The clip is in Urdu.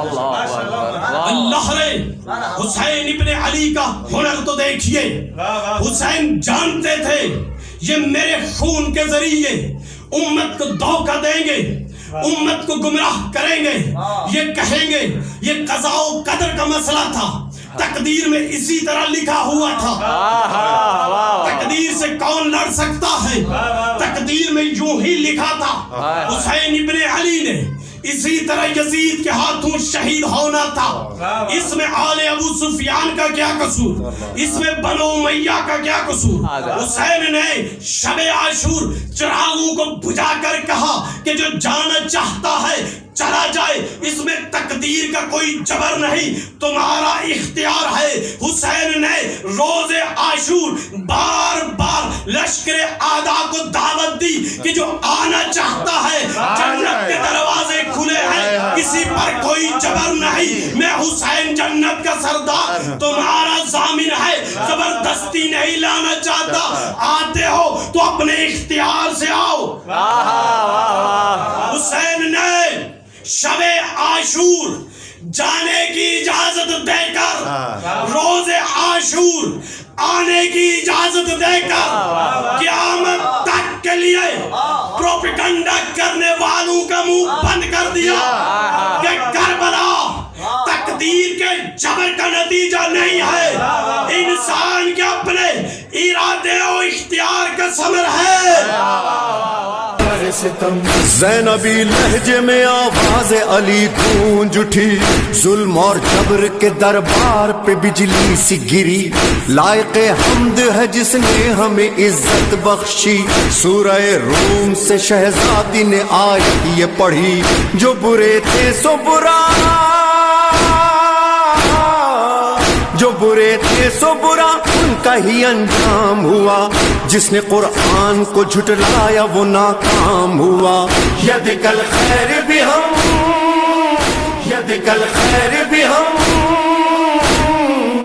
اللہ رے حسین ابن علی کا ہنر تو دیکھیے. حسین جانتے تھے یہ میرے خون کے ذریعے امت کو دھوکہ دیں گے, امت کو گمراہ کریں گے, یہ کہیں گے یہ قضاء و قدر کا مسئلہ تھا, تقدیر میں اسی طرح لکھا ہوا تھا. تقدیر سے کون لڑ سکتا ہے؟ تقدیر میں یوں ہی لکھا تھا. حسین ابن علی نے اسی طرح یزید کے ہاتھوں شہید ہونا تھا. اس میں آل ابو سفیان کا کیا قصور, اس میں بنو امیہ کا کیا قصور؟ حسین نے شب عاشور چراغوں کو بجھا کر کہا کہ جو جانا چاہتا ہے چلا جائے, اس میں تقدیر کا کوئی جبر نہیں, تمہارا اختیار ہے. حسین نے روز عاشور بار بار لشکر اعداء کو دعوت دی کہ جو آنا چاہتا ہے جنت کے دروازے کھلے ہیں, کسی پر کوئی جبر نہیں. میں حسین جنت کا سردار تمہارا ضامن ہے, زبردستی نہیں لانا چاہتا, آتے ہو تو اپنے اختیار سے آؤ. حسین نے شب عاشور جانے کی اجازت دے کر, روز عاشور آنے کی اجازت دے کر قیامت تک کے لیے پروپیگنڈا کرنے والوں کا منہ بند کر دیا کہ کربلا تقدیر کے جبر کا نتیجہ نہیں ہے, انسان کے اپنے ارادے و اختیار کا ثمر ہے. زینبی لہجے میں آواز علی گونج اٹھی, ظلم اور جبر کے دربار پہ بجلی سی گری. لائق حمد ہے جس نے ہمیں عزت بخشی, سورہ روم سے شہزادی نے آیت یہ پڑھی, جو برے تھے سو برا, جو برے تھے سو برا ان کا ہی انجام ہوا, جس نے قرآن کو جھٹلایا وہ ناکام ہوا. ید کل خیر بھی ہم, ید کل خیر بھی ہم